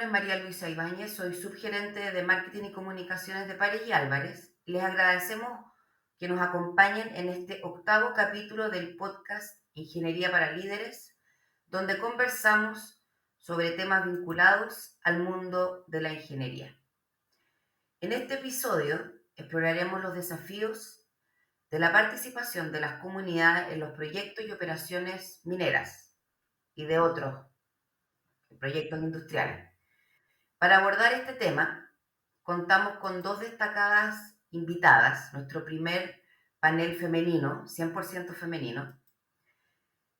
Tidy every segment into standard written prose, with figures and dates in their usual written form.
es María Luisa Ibáñez, soy subgerente de Marketing y Comunicaciones de Pares y Álvarez. Les agradecemos que nos acompañen en este octavo capítulo del podcast Ingeniería para Líderes, donde conversamos sobre temas vinculados al mundo de la ingeniería. En este episodio exploraremos los desafíos de la participación de las comunidades en los proyectos y operaciones mineras y de otros proyectos industriales. Para abordar este tema, contamos con dos destacadas invitadas, nuestro primer panel femenino, 100% femenino.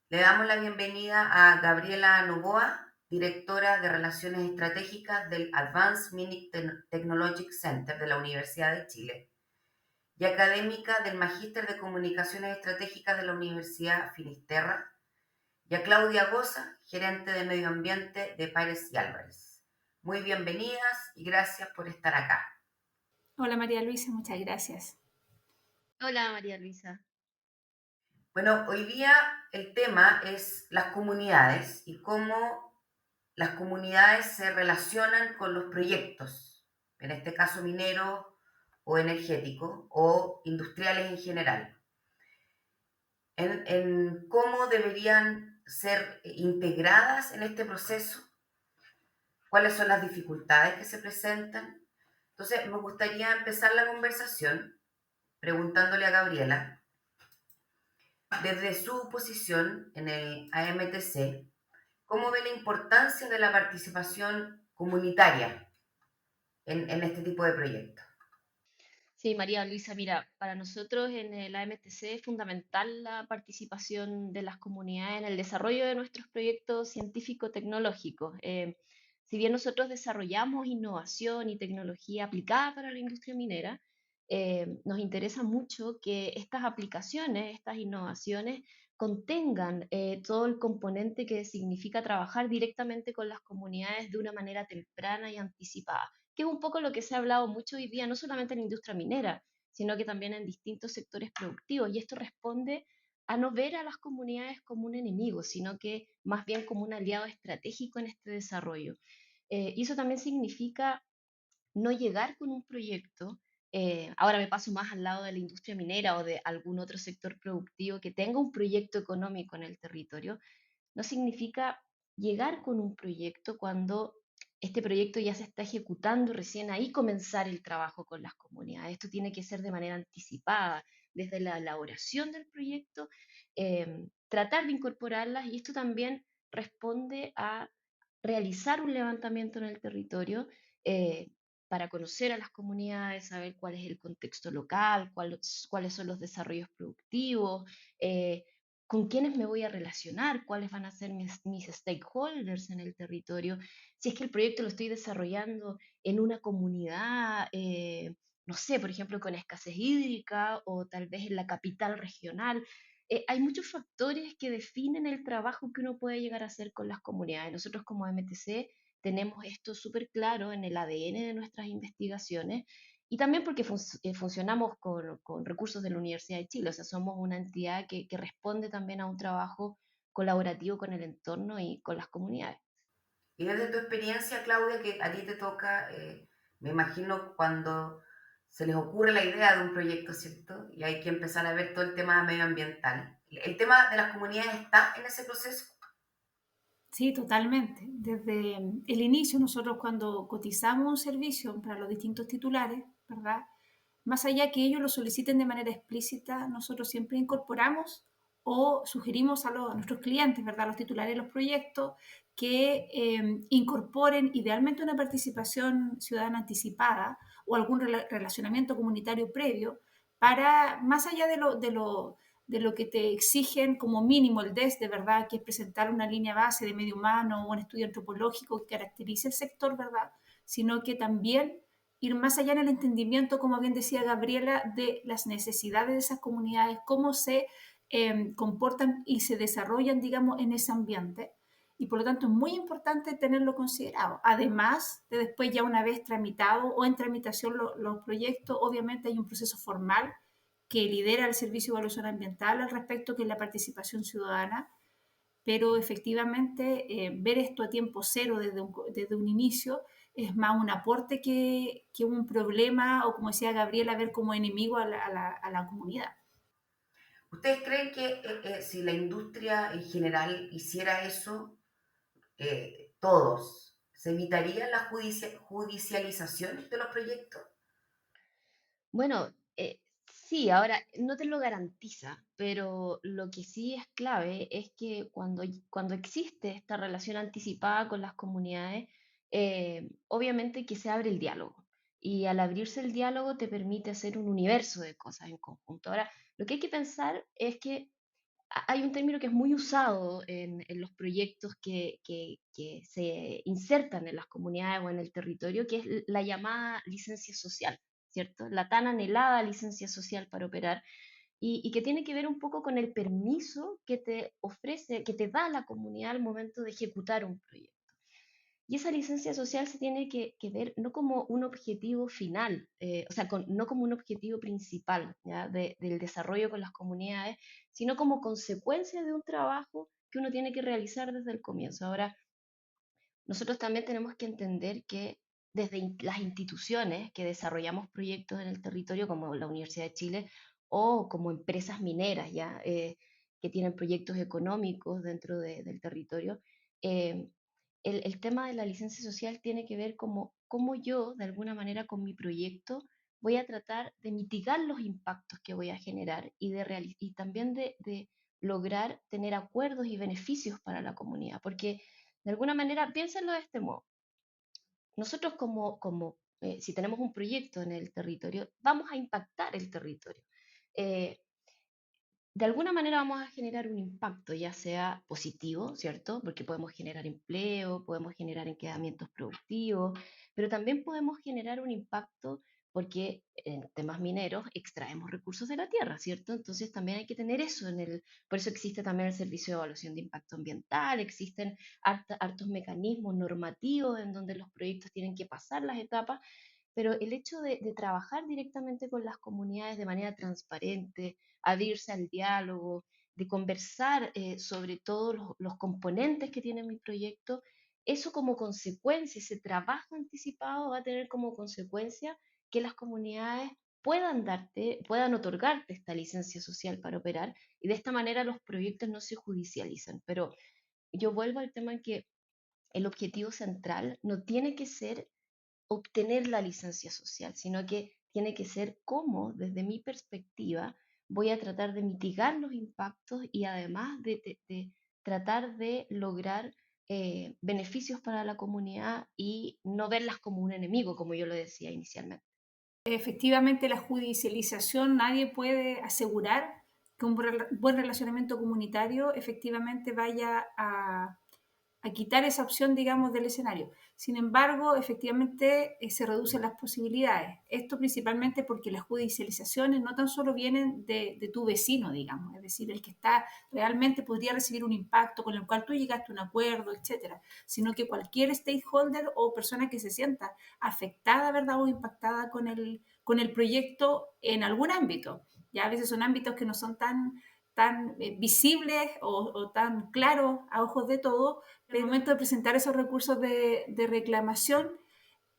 Le damos la bienvenida a Gabriela Novoa, directora de Relaciones Estratégicas del Advanced Mining Technologic Center de la Universidad de Chile y académica del Magíster de Comunicaciones Estratégicas de la Universidad Finisterra, y a Claudia Goza, gerente de Medio Ambiente de Pares y Álvarez. Muy bienvenidas y gracias por estar acá. Hola María Luisa, muchas gracias. Hola María Luisa. Bueno, hoy día el tema es las comunidades y cómo las comunidades se relacionan con los proyectos, en este caso mineros o energéticos o industriales en general. En cómo deberían ser integradas en este proceso, cuáles son las dificultades que se presentan. Entonces, me gustaría empezar la conversación preguntándole a Gabriela, desde su posición en el AMTC, ¿cómo ve la importancia de la participación comunitaria en este tipo de proyectos? Sí, María Luisa, mira, para nosotros en el AMTC es fundamental la participación de las comunidades en el desarrollo de nuestros proyectos científico-tecnológicos. Si bien nosotros desarrollamos innovación y tecnología aplicada para la industria minera, nos interesa mucho que estas aplicaciones, estas innovaciones, contengan todo el componente que significa trabajar directamente con las comunidades de una manera temprana y anticipada, que es un poco lo que se ha hablado mucho hoy día, no solamente en la industria minera, sino que también en distintos sectores productivos. Y esto responde a no ver a las comunidades como un enemigo, sino que más bien como un aliado estratégico en este desarrollo. Y eso también significa no llegar con un proyecto, ahora me paso más al lado de la industria minera o de algún otro sector productivo que tenga un proyecto económico en el territorio, no significa llegar con un proyecto cuando este proyecto ya se está ejecutando, recién ahí comenzar el trabajo con las comunidades. Esto tiene que ser de manera anticipada, desde la elaboración del proyecto, tratar de incorporarlas, y esto también responde a realizar un levantamiento en el territorio para conocer a las comunidades, saber cuál es el contexto local, cuáles son los desarrollos productivos, con quiénes me voy a relacionar, cuáles van a ser mis stakeholders en el territorio, si es que el proyecto lo estoy desarrollando en una comunidad, no sé, por ejemplo, con escasez hídrica o tal vez en la capital regional. Hay muchos factores que definen el trabajo que uno puede llegar a hacer con las comunidades. Nosotros como MTC tenemos esto súper claro en el ADN de nuestras investigaciones y también porque funcionamos con recursos de la Universidad de Chile, o sea, somos una entidad que responde también a un trabajo colaborativo con el entorno y con las comunidades. Y desde tu experiencia, Claudia, que a ti te toca, me imagino cuando se les ocurre la idea de un proyecto, ¿cierto? Y hay que empezar a ver todo el tema medioambiental. ¿El tema de las comunidades está en ese proceso? Sí, totalmente. Desde el inicio, nosotros cuando cotizamos un servicio para los distintos titulares, ¿verdad? Más allá que ellos lo soliciten de manera explícita, nosotros siempre incorporamos o sugerimos a nuestros clientes, ¿verdad? A los titulares de los proyectos, que incorporen idealmente una participación ciudadana anticipada o algún relacionamiento comunitario previo para, más allá de lo que te exigen como mínimo el DES, de verdad, que es presentar una línea base de medio humano o un estudio antropológico que caracterice el sector, ¿verdad? Sino que también ir más allá en el entendimiento, como bien decía Gabriela, de las necesidades de esas comunidades, cómo se comportan y se desarrollan, digamos, en ese ambiente. Y por lo tanto es muy importante tenerlo considerado. Además de después ya una vez tramitado o en tramitación los proyectos, obviamente hay un proceso formal que lidera el Servicio de Evaluación Ambiental al respecto, que es la participación ciudadana, pero efectivamente ver esto a tiempo cero desde un inicio es más un aporte que un problema o, como decía Gabriela, ver como enemigo a la comunidad. ¿Ustedes creen que si la industria en general hiciera eso, todos, se evitaría la judicialización de los proyectos? Bueno, sí, ahora no te lo garantiza, pero lo que sí es clave es que cuando existe esta relación anticipada con las comunidades, obviamente que se abre el diálogo. Y al abrirse el diálogo te permite hacer un universo de cosas en conjunto. Ahora, lo que hay que pensar es que hay un término que es muy usado en los proyectos que se insertan en las comunidades o en el territorio, que es la llamada licencia social, ¿cierto? La tan anhelada licencia social para operar y que tiene que ver un poco con el permiso que te ofrece, que te da la comunidad al momento de ejecutar un proyecto. Y esa licencia social se tiene que ver no como un objetivo final, o sea, no como un objetivo principal, ¿ya? Del desarrollo con las comunidades, sino como consecuencia de un trabajo que uno tiene que realizar desde el comienzo. Ahora, nosotros también tenemos que entender que desde las instituciones que desarrollamos proyectos en el territorio, como la Universidad de Chile, o como empresas mineras ya que tienen proyectos económicos dentro del territorio, eh, el tema de la licencia social tiene que ver como cómo yo, de alguna manera, con mi proyecto, voy a tratar de mitigar los impactos que voy a generar y también de lograr tener acuerdos y beneficios para la comunidad, porque de alguna manera, piénsenlo de este modo. Nosotros si tenemos un proyecto en el territorio, vamos a impactar el territorio. Eh, de alguna manera vamos a generar un impacto, ya sea positivo, ¿cierto? Porque podemos generar empleo, podemos generar enquedamientos productivos, pero también podemos generar un impacto porque en temas mineros extraemos recursos de la tierra, ¿cierto? Entonces también hay que tener eso por eso existe también el servicio de evaluación de impacto ambiental, existen hartos mecanismos normativos en donde los proyectos tienen que pasar las etapas, pero el hecho de trabajar directamente con las comunidades de manera transparente, abrirse al diálogo, de conversar sobre todos los componentes que tiene mi proyecto, eso como consecuencia, ese trabajo anticipado va a tener como consecuencia que las comunidades puedan otorgarte esta licencia social para operar y de esta manera los proyectos no se judicializan. Pero yo vuelvo al tema en que el objetivo central no tiene que ser obtener la licencia social, sino que tiene que ser cómo, desde mi perspectiva, voy a tratar de mitigar los impactos y además de tratar de lograr beneficios para la comunidad y no verlas como un enemigo, como yo lo decía inicialmente. Efectivamente, la judicialización, nadie puede asegurar que un buen relacionamiento comunitario efectivamente vaya a quitar esa opción, digamos, del escenario. Sin embargo, efectivamente se reducen las posibilidades. Esto principalmente porque las judicializaciones no tan solo vienen de tu vecino, digamos, es decir, el que está realmente podría recibir un impacto con el cual tú llegaste a un acuerdo, etcétera, sino que cualquier stakeholder o persona que se sienta afectada, ¿verdad?, o impactada con el proyecto en algún ámbito. Ya a veces son ámbitos que no son tan visibles o tan claros a ojos de todos, pero en el momento de presentar esos recursos de reclamación,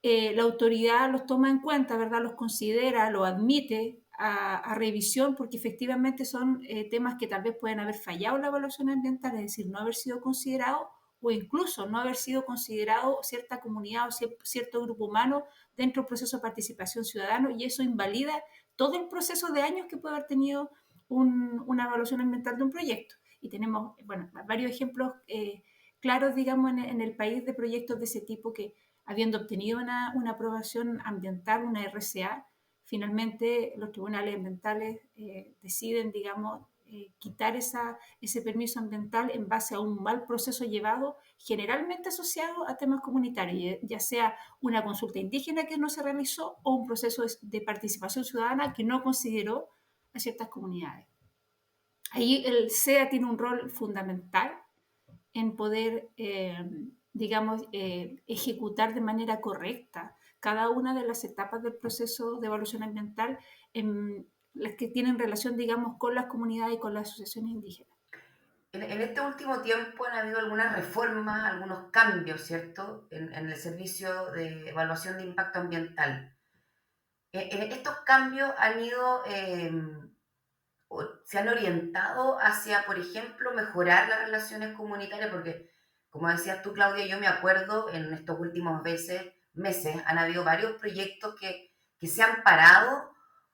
la autoridad los toma en cuenta, ¿verdad? Los considera, los admite a revisión, porque efectivamente son temas que tal vez pueden haber fallado en la evaluación ambiental, es decir, no haber sido considerado o incluso no haber sido considerado cierta comunidad o cierto grupo humano dentro del proceso de participación ciudadana, y eso invalida todo el proceso de años que puede haber tenido una evaluación ambiental de un proyecto. Y tenemos, bueno, varios ejemplos claros, digamos, en el país de proyectos de ese tipo que, habiendo obtenido una aprobación ambiental, una RCA, finalmente los tribunales ambientales deciden, digamos, quitar ese permiso ambiental en base a un mal proceso llevado, generalmente asociado a temas comunitarios, ya sea una consulta indígena que no se realizó o un proceso de participación ciudadana que no consideró a ciertas comunidades. Ahí el SEA tiene un rol fundamental en poder, digamos, ejecutar de manera correcta cada una de las etapas del proceso de evaluación ambiental, en las que tienen relación, digamos, con las comunidades y con las asociaciones indígenas. En este último tiempo han habido algunas reformas, algunos cambios, ¿cierto?, en el servicio de evaluación de impacto ambiental. Estos cambios han ido, se han orientado hacia, por ejemplo, mejorar las relaciones comunitarias, porque, como decías tú, Claudia, yo me acuerdo en estos últimos meses han habido varios proyectos que se han parado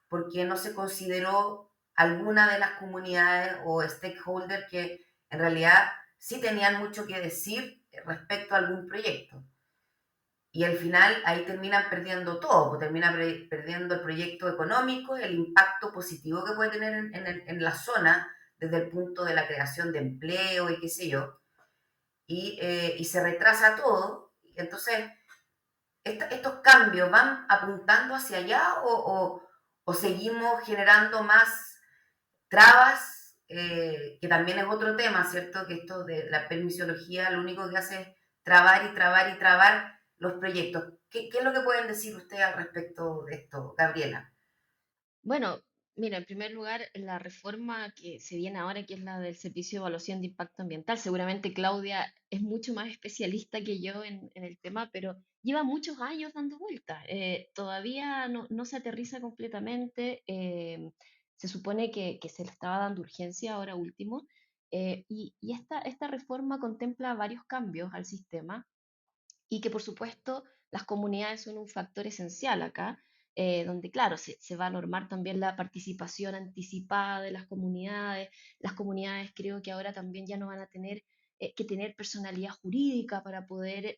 porque no se consideró alguna de las comunidades o stakeholders que en realidad sí tenían mucho que decir respecto a algún proyecto. Y al final ahí terminan perdiendo todo, pues termina perdiendo el proyecto económico, el impacto positivo que puede tener en la zona desde el punto de la creación de empleo y qué sé yo, y se retrasa todo. Entonces, ¿estos cambios van apuntando hacia allá o seguimos generando más trabas? Que también es otro tema, ¿cierto? Que esto de la permisología lo único que hace es trabar y trabar y trabar los proyectos. ¿Qué es lo que pueden decir ustedes al respecto de esto, Gabriela? Bueno, mira, en primer lugar, la reforma que se viene ahora, que es la del Servicio de Evaluación de Impacto Ambiental, seguramente Claudia es mucho más especialista que yo en el tema, pero lleva muchos años dando vueltas. Todavía no se aterriza completamente. Se supone que se le estaba dando urgencia ahora último. Y esta reforma contempla varios cambios al sistema y que por supuesto las comunidades son un factor esencial acá, donde claro, se va a normar también la participación anticipada de las comunidades creo que ahora también ya no van a tener que tener personalidad jurídica para poder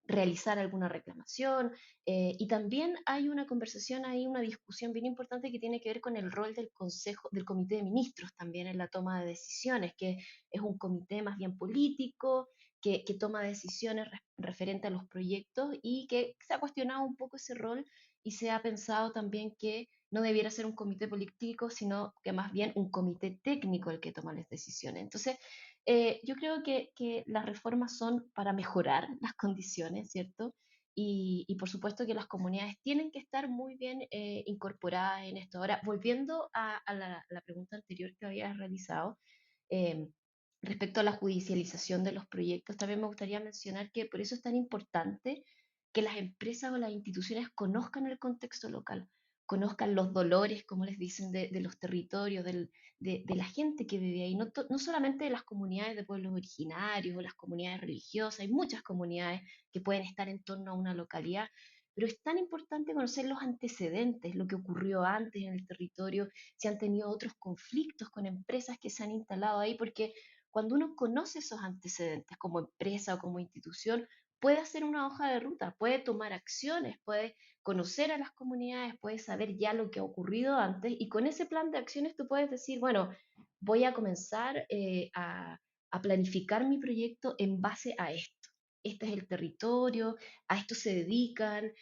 realizar alguna reclamación, y también hay una conversación ahí, una discusión bien importante que tiene que ver con el rol del Consejo, del Comité de Ministros también en la toma de decisiones, que es un comité más bien político, que toma decisiones referente a los proyectos y que se ha cuestionado un poco ese rol y se ha pensado también que no debiera ser un comité político, sino que más bien un comité técnico el que toma las decisiones. Entonces, yo creo que las reformas son para mejorar las condiciones, ¿cierto? Y por supuesto que las comunidades tienen que estar muy bien incorporadas en esto. Ahora, volviendo a la pregunta anterior que habías realizado, eh, respecto a la judicialización de los proyectos, también me gustaría mencionar que por eso es tan importante que las empresas o las instituciones conozcan el contexto local, conozcan los dolores, como les dicen, de los territorios, de la gente que vive ahí, no solamente de las comunidades de pueblos originarios o las comunidades religiosas, hay muchas comunidades que pueden estar en torno a una localidad, pero es tan importante conocer los antecedentes, lo que ocurrió antes en el territorio, si han tenido otros conflictos con empresas que se han instalado ahí, porque cuando uno conoce esos antecedentes como empresa o como institución, puede hacer una hoja de ruta, puede tomar acciones, puede conocer a las comunidades, puede saber ya lo que ha ocurrido antes y con ese plan de acciones tú puedes decir, bueno, voy a comenzar a planificar mi proyecto en base a esto. Este es el territorio, a esto se dedican,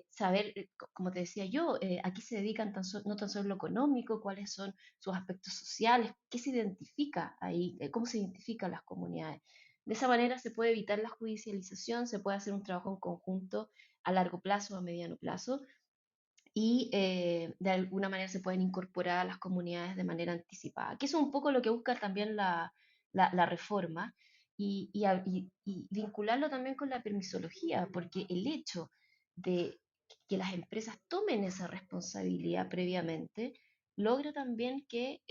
saber, como te decía yo, a qué se dedican no tan solo lo económico, cuáles son sus aspectos sociales, qué se identifica ahí, cómo se identifican las comunidades. De esa manera se puede evitar la judicialización, se puede hacer un trabajo en conjunto a largo plazo o a mediano plazo y de alguna manera se pueden incorporar a las comunidades de manera anticipada, que eso es un poco lo que busca también la reforma y vincularlo también con la permisología, porque el hecho de que las empresas tomen esa responsabilidad previamente logra también que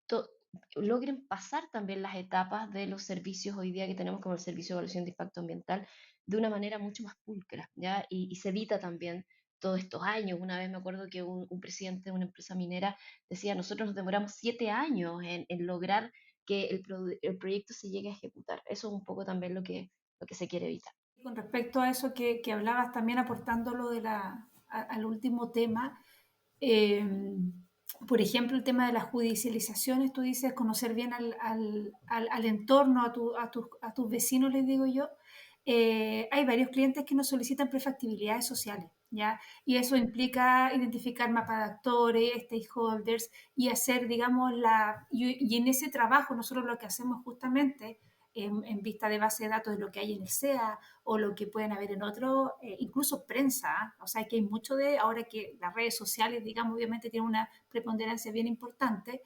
to- logren pasar también las etapas de los servicios hoy día que tenemos como el Servicio de Evaluación de Impacto Ambiental de una manera mucho más pulcra, ¿ya? Y se evita también todos estos años. Una vez me acuerdo que un presidente de una empresa minera decía, nosotros nos demoramos 7 años en lograr que el proyecto se llegue a ejecutar. Eso es un poco también lo que se quiere evitar. Con respecto a eso que hablabas, también aportando lo de al último tema, eh, por ejemplo, el tema de las judicializaciones, tú dices conocer bien al entorno, a tus vecinos, les digo yo. Hay varios clientes que nos solicitan prefactibilidades sociales, ¿ya? Y eso implica identificar mapa de actores, stakeholders y hacer, digamos, y en ese trabajo nosotros lo que hacemos justamente en vista de base de datos de lo que hay en el SEA o lo que pueden haber en otro, incluso prensa. ¿Ah? O sea, que hay mucho de, ahora que las redes sociales, digamos, obviamente tienen una preponderancia bien importante,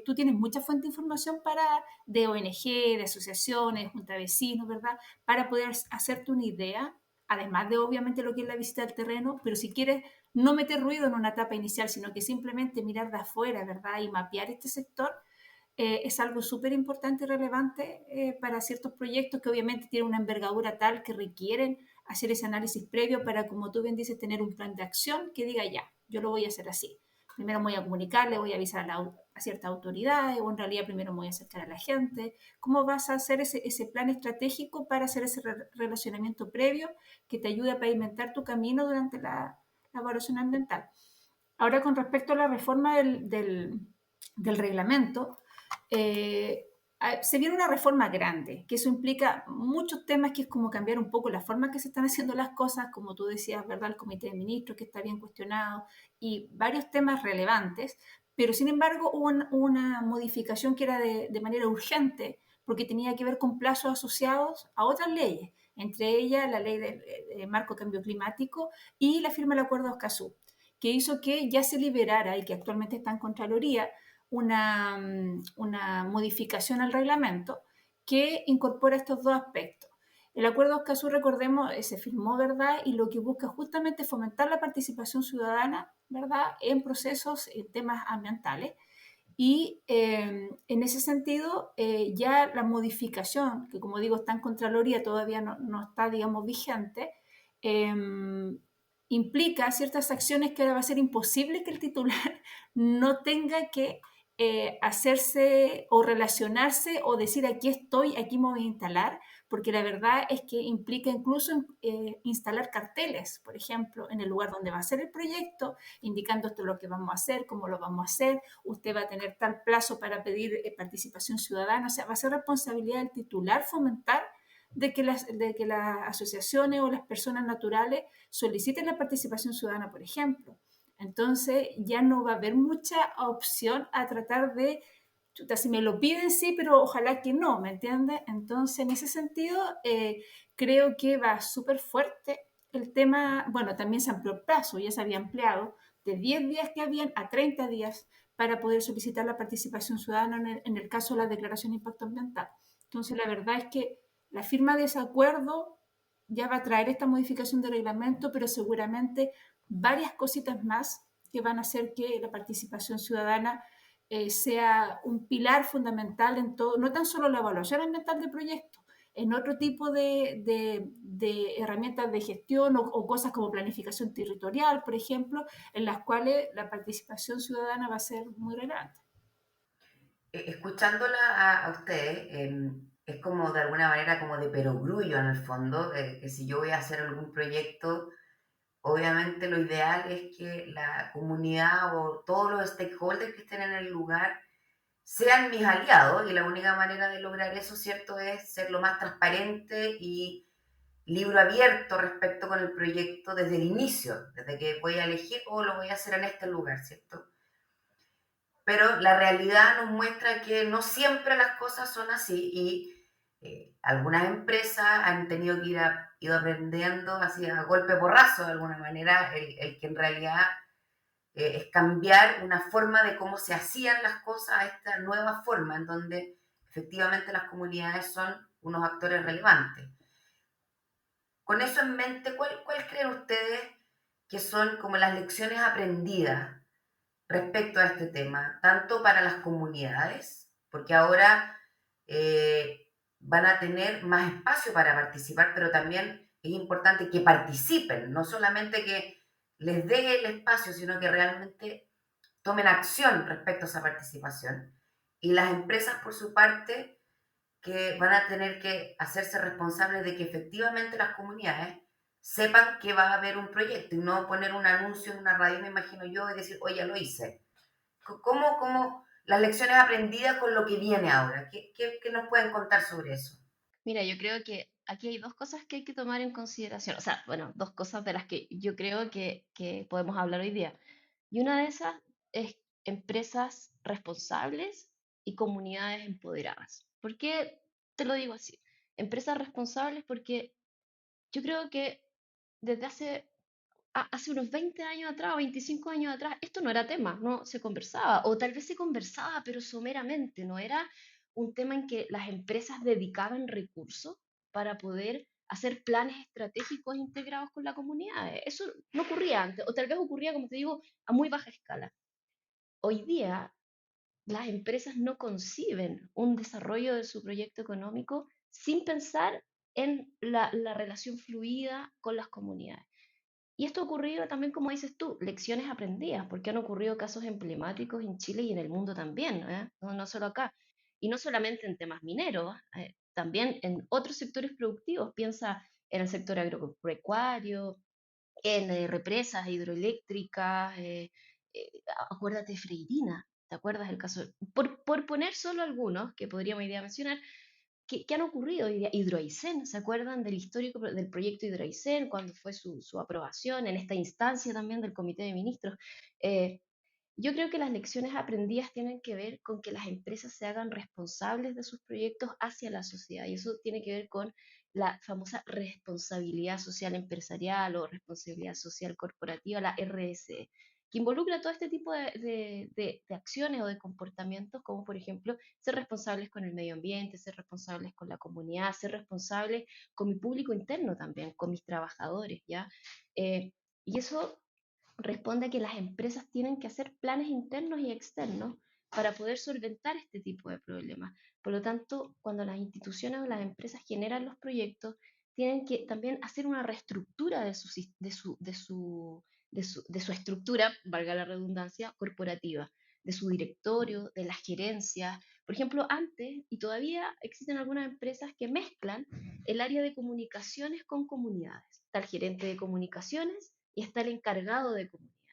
tú tienes mucha fuente de información de ONG, de asociaciones, junta de vecinos, ¿verdad? Para poder hacerte una idea, además de obviamente lo que es la visita al terreno, pero si quieres no meter ruido en una etapa inicial, sino que simplemente mirar de afuera, ¿verdad? Y mapear este sector, es algo súper importante y relevante para ciertos proyectos que obviamente tienen una envergadura tal que requieren hacer ese análisis previo para, como tú bien dices, tener un plan de acción que diga ya, yo lo voy a hacer así. Primero me voy a comunicar, le voy a avisar a ciertas autoridades o en realidad primero me voy a acercar a la gente. ¿Cómo vas a hacer ese plan estratégico para hacer ese relacionamiento previo que te ayude a pavimentar tu camino durante la evaluación ambiental? Ahora, con respecto a la reforma del reglamento, eh, se viene una reforma grande, que eso implica muchos temas, que es como cambiar un poco la forma que se están haciendo las cosas, como tú decías, ¿verdad? El Comité de Ministros, que está bien cuestionado, y varios temas relevantes, pero sin embargo hubo una modificación que era de manera urgente, porque tenía que ver con plazos asociados a otras leyes, entre ellas la ley del marco cambio climático y la firma del Acuerdo de Escazú, que hizo que ya se liberara y que actualmente está en Contraloría una modificación al reglamento que incorpora estos dos aspectos. El acuerdo de Escazú, recordemos, se firmó, ¿verdad? Y lo que busca justamente es fomentar la participación ciudadana, ¿verdad? En procesos, en temas ambientales. Y en ese sentido, ya la modificación, que como digo está en Contraloría, todavía no está, digamos, vigente, eh, implica ciertas acciones que ahora va a ser imposible que el titular no tenga que hacerse o relacionarse o decir aquí estoy, aquí me voy a instalar, porque la verdad es que implica incluso instalar carteles, por ejemplo, en el lugar donde va a ser el proyecto, indicando esto es lo que vamos a hacer, cómo lo vamos a hacer, usted va a tener tal plazo para pedir participación ciudadana, o sea, va a ser responsabilidad del titular fomentar de que las asociaciones o las personas naturales soliciten la participación ciudadana, por ejemplo. Entonces ya no va a haber mucha opción a tratar de, chuta, si me lo piden sí, pero ojalá que no, ¿me entiendes? Entonces en ese sentido creo que va súper fuerte el tema. Bueno, también se amplió el plazo, ya se había ampliado de 10 días que habían a 30 días para poder solicitar la participación ciudadana en el caso de la declaración de impacto ambiental. Entonces la verdad es que la firma de ese acuerdo ya va a traer esta modificación de reglamento, pero seguramente varias cositas más que van a hacer que la participación ciudadana sea un pilar fundamental en todo, no tan solo la evaluación ambiental del proyecto, en otro tipo de herramientas de gestión o cosas como planificación territorial, por ejemplo, en las cuales la participación ciudadana va a ser muy relevante. Escuchándola a ustedes, es como de alguna manera como de perogrullo en el fondo, que si yo voy a hacer algún proyecto, obviamente lo ideal es que la comunidad o todos los stakeholders que estén en el lugar sean mis aliados, y la única manera de lograr eso, ¿cierto?, es ser lo más transparente y libro abierto respecto con el proyecto desde el inicio, desde que voy a elegir cómo lo voy a hacer en este lugar, ¿cierto? Pero la realidad nos muestra que no siempre las cosas son así, y algunas empresas han tenido que ido aprendiendo así a golpe porrazo de alguna manera el que en realidad es cambiar una forma de cómo se hacían las cosas a esta nueva forma en donde efectivamente las comunidades son unos actores relevantes. Con eso en mente, ¿cuál creen ustedes que son como las lecciones aprendidas respecto a este tema, tanto para las comunidades, porque ahora van a tener más espacio para participar, pero también es importante que participen, no solamente que les dé el espacio, sino que realmente tomen acción respecto a esa participación? Y las empresas, por su parte, que van a tener que hacerse responsables de que efectivamente las comunidades sepan que va a haber un proyecto y no poner un anuncio en una radio, me imagino yo, y decir, oye, ya lo hice. ¿Cómo las lecciones aprendidas con lo que viene ahora? ¿Qué nos pueden contar sobre eso? Mira, yo creo que aquí hay dos cosas que hay que tomar en consideración. O sea, bueno, dos cosas de las que yo creo que podemos hablar hoy día. Y una de esas es empresas responsables y comunidades empoderadas. ¿Por qué te lo digo así, empresas responsables porque yo creo que desde hace unos 20 años atrás o 25 años atrás, esto no era tema, no se conversaba, o tal vez se conversaba, pero someramente, no era un tema en que las empresas dedicaban recursos para poder hacer planes estratégicos integrados con la comunidad. Eso no ocurría antes, o tal vez ocurría, como te digo, a muy baja escala. Hoy día, las empresas no conciben un desarrollo de su proyecto económico sin pensar en la relación fluida con las comunidades. Y esto ha ocurrido también, como dices tú, lecciones aprendidas, porque han ocurrido casos emblemáticos en Chile y en el mundo también, ¿eh? No solo acá. Y no solamente en temas mineros, también en otros sectores productivos. Piensa en el sector agropecuario, en represas hidroeléctricas, acuérdate de Freirina, ¿te acuerdas del caso? Por poner solo algunos que podríamos hoy día mencionar, que han ocurrido hoy día. Hidroaicén, ¿se acuerdan del histórico del proyecto Hidroaicén, cuando fue su aprobación en esta instancia también del Comité de Ministros? Eh, yo creo que las lecciones aprendidas tienen que ver con que las empresas se hagan responsables de sus proyectos hacia la sociedad y eso tiene que ver con la famosa responsabilidad social empresarial o responsabilidad social corporativa, la RSE, que involucra todo este tipo de acciones o de comportamientos, como por ejemplo ser responsables con el medio ambiente, ser responsables con la comunidad, ser responsables con mi público interno también, con mis trabajadores, ¿ya? Y eso responde a que las empresas tienen que hacer planes internos y externos para poder solventar este tipo de problemas. Por lo tanto, cuando las instituciones o las empresas generan los proyectos, tienen que también hacer una reestructura de su estructura, valga la redundancia, corporativa, de su directorio, de las gerencias. Por ejemplo, antes, y todavía existen algunas empresas que mezclan el área de comunicaciones con comunidades. Está el gerente de comunicaciones y está el encargado de comunidades.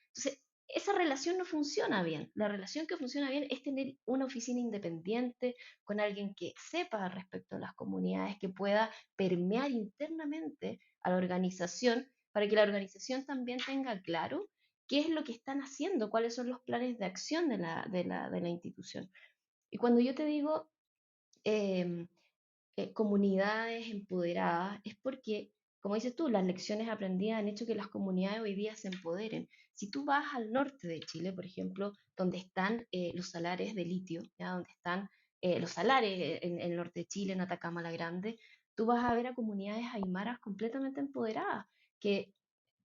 Entonces, esa relación no funciona bien. La relación que funciona bien es tener una oficina independiente con alguien que sepa respecto a las comunidades, que pueda permear internamente a la organización para que la organización también tenga claro qué es lo que están haciendo, cuáles son los planes de acción de la institución. Y cuando yo te digo eh, comunidades empoderadas, es porque, como dices tú, las lecciones aprendidas han hecho que las comunidades hoy día se empoderen. Si tú vas al norte de Chile, por ejemplo, donde están los salares de litio, ¿ya? Donde están los salares en el norte de Chile, en Atacama la Grande, tú vas a ver a comunidades aymaras completamente empoderadas, que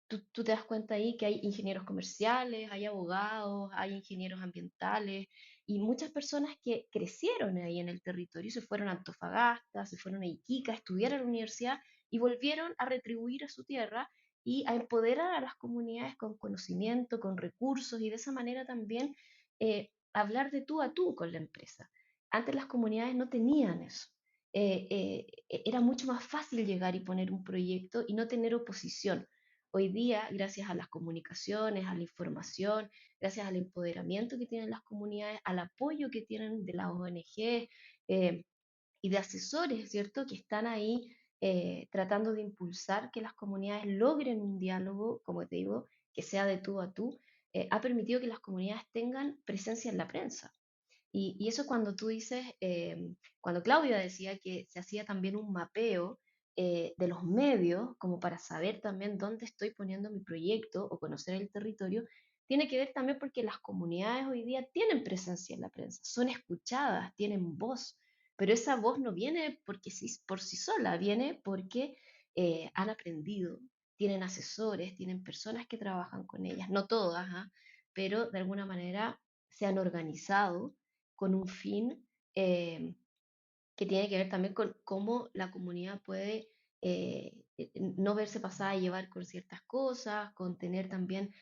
tú te das cuenta ahí que hay ingenieros comerciales, hay abogados, hay ingenieros ambientales y muchas personas que crecieron ahí en el territorio, se fueron a Antofagasta, se fueron a Iquique a estudiar a la universidad y volvieron a retribuir a su tierra y a empoderar a las comunidades con conocimiento, con recursos y de esa manera también hablar de tú a tú con la empresa. Antes las comunidades no tenían eso. Era mucho más fácil llegar y poner un proyecto y no tener oposición. Hoy día, gracias a las comunicaciones, a la información, gracias al empoderamiento que tienen las comunidades, al apoyo que tienen de las ONG y de asesores, ¿cierto?, que están ahí tratando de impulsar que las comunidades logren un diálogo, como te digo, que sea de tú a tú, ha permitido que las comunidades tengan presencia en la prensa. Y eso cuando tú dices, cuando Claudia decía que se hacía también un mapeo de los medios, como para saber también dónde estoy poniendo mi proyecto o conocer el territorio, tiene que ver también porque las comunidades hoy día tienen presencia en la prensa, son escuchadas, tienen voz, pero esa voz no viene porque sí, por sí sola, viene porque han aprendido, tienen asesores, tienen personas que trabajan con ellas, no todas, ¿ah? Pero de alguna manera se han organizado con un fin que tiene que ver también con cómo la comunidad puede no verse pasada a llevar con ciertas cosas, con tener también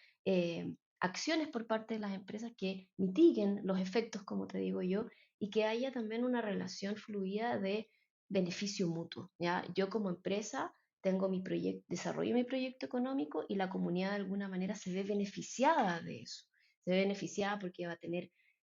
acciones por parte de las empresas que mitiguen los efectos, como te digo yo, y que haya también una relación fluida de beneficio mutuo, ¿ya? Yo como empresa tengo mi proyecto, desarrollo mi proyecto económico y la comunidad de alguna manera se ve beneficiada de eso. Se ve beneficiada porque va a tener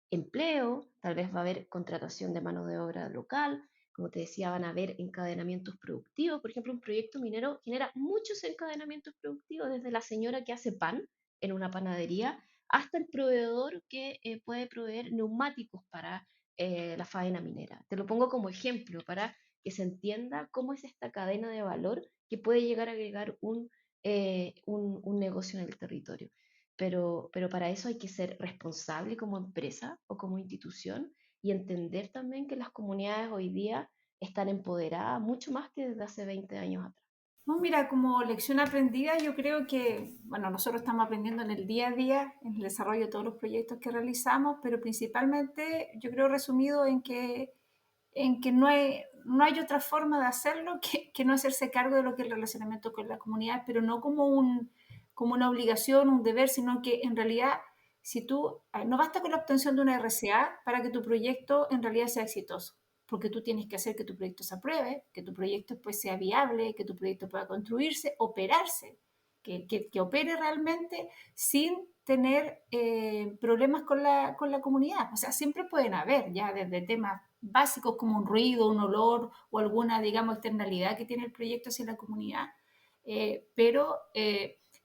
empleo, tal vez va a haber contratación de mano de obra local, como te decía, van a haber encadenamientos productivos. Por ejemplo, un proyecto minero genera muchos encadenamientos productivos, desde la señora que hace pan en una panadería hasta el proveedor que puede proveer neumáticos para la faena minera. Te lo pongo como ejemplo para que se entienda cómo es esta cadena de valor que puede llegar a agregar un negocio en el territorio. Pero para eso hay que ser responsable como empresa o como institución y entender también que las comunidades hoy día están empoderadas mucho más que desde hace 20 años atrás. No, mira, como lección aprendida, yo creo que, bueno, nosotros estamos aprendiendo en el día a día, en el desarrollo de todos los proyectos que realizamos, pero principalmente yo creo resumido en que no hay otra forma de hacerlo que no hacerse cargo de lo que es el relacionamiento con la comunidad, pero no como una obligación, un deber, sino que en realidad, si tú, no basta con la obtención de una RCA para que tu proyecto en realidad sea exitoso, porque tú tienes que hacer que tu proyecto se apruebe, que tu proyecto pues sea viable, que tu proyecto pueda construirse, operarse, que opere realmente sin tener problemas con la comunidad. O sea, siempre pueden haber, ya desde temas básicos como un ruido, un olor o alguna, digamos, externalidad que tiene el proyecto hacia la comunidad, pero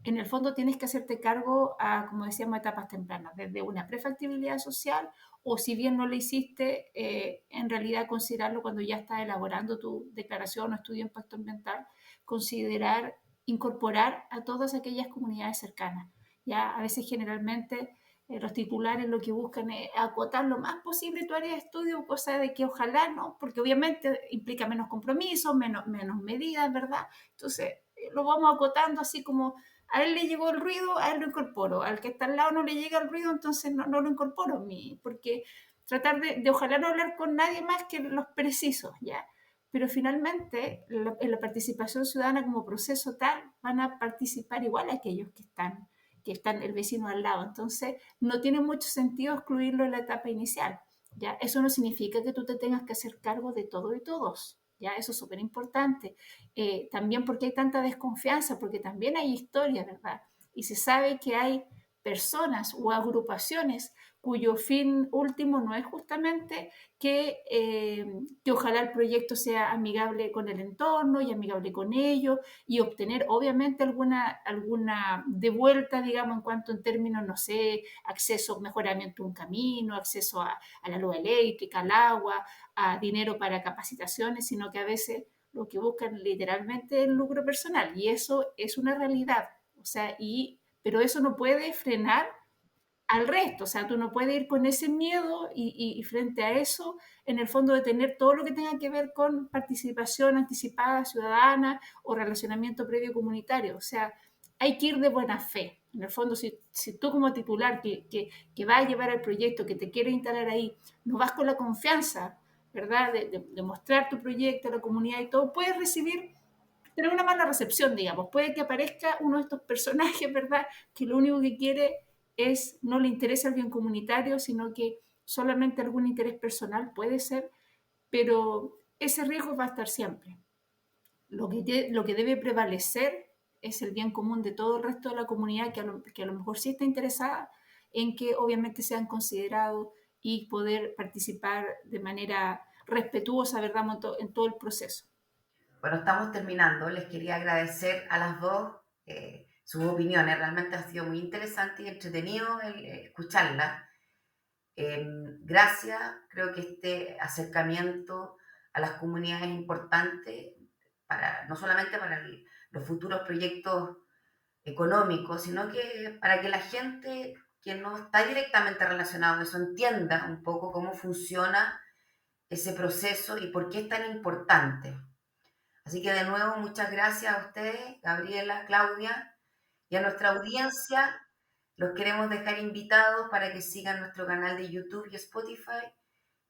en el fondo tienes que hacerte cargo a, como decíamos, etapas tempranas, desde una prefactibilidad social o si bien no lo hiciste, en realidad considerarlo cuando ya estás elaborando tu declaración o estudio de impacto ambiental, considerar incorporar a todas aquellas comunidades cercanas. Ya a veces generalmente los titulares lo que buscan es acotar lo más posible tu área de estudio, cosa de que ojalá no, porque obviamente implica menos compromisos, menos medidas, ¿verdad? Entonces lo vamos acotando así como a él le llegó el ruido, a él lo incorporo, al que está al lado no le llega el ruido, entonces no lo incorporo en mí, porque tratar de ojalá no hablar con nadie más que los precisos, ¿ya? Pero finalmente en la participación ciudadana como proceso tal van a participar igual aquellos que están el vecino al lado. Entonces, no tiene mucho sentido excluirlo en la etapa inicial. ¿Ya? Eso no significa que tú te tengas que hacer cargo de todo y todos. ¿Ya? Eso es súper importante. También porque hay tanta desconfianza, porque también hay historia, ¿verdad? Y se sabe que hay personas o agrupaciones cuyo fin último no es justamente que ojalá el proyecto sea amigable con el entorno y amigable con ellos y obtener obviamente alguna devuelta, digamos, en cuanto en términos, no sé, acceso, mejoramiento de un camino, acceso a la luz eléctrica, al agua, a dinero para capacitaciones, sino que a veces lo que buscan literalmente es el lucro personal y eso es una realidad. O sea, pero eso no puede frenar al resto, o sea, tú no puedes ir con ese miedo y frente a eso, en el fondo, de tener todo lo que tenga que ver con participación anticipada ciudadana o relacionamiento previo comunitario, o sea, hay que ir de buena fe. En el fondo, si tú como titular que va a llevar el proyecto, que te quiere instalar ahí, no vas con la confianza, ¿verdad?, de mostrar tu proyecto a la comunidad y todo, puedes tener una mala recepción, digamos. Puede que aparezca uno de estos personajes, ¿verdad?, que lo único que quiere no le interesa el bien comunitario, sino que solamente algún interés personal puede ser, pero ese riesgo va a estar siempre. Lo que debe prevalecer es el bien común de todo el resto de la comunidad que a lo mejor sí está interesada en que obviamente sean considerados y poder participar de manera respetuosa, ¿verdad?, en todo el proceso. Bueno, estamos terminando. Les quería agradecer a las dos sus opiniones. Realmente ha sido muy interesante y entretenido escucharlas. Gracias. Creo que este acercamiento a las comunidades es importante no solamente para los futuros proyectos económicos, sino que para que la gente que no está directamente relacionada con eso entienda un poco cómo funciona ese proceso y por qué es tan importante. Así que de nuevo, muchas gracias a ustedes, Gabriela, Claudia, y a nuestra audiencia. Los queremos dejar invitados para que sigan nuestro canal de YouTube y Spotify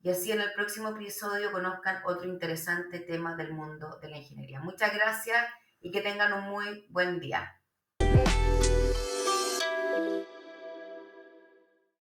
y así en el próximo episodio conozcan otro interesante tema del mundo de la ingeniería. Muchas gracias y que tengan un muy buen día.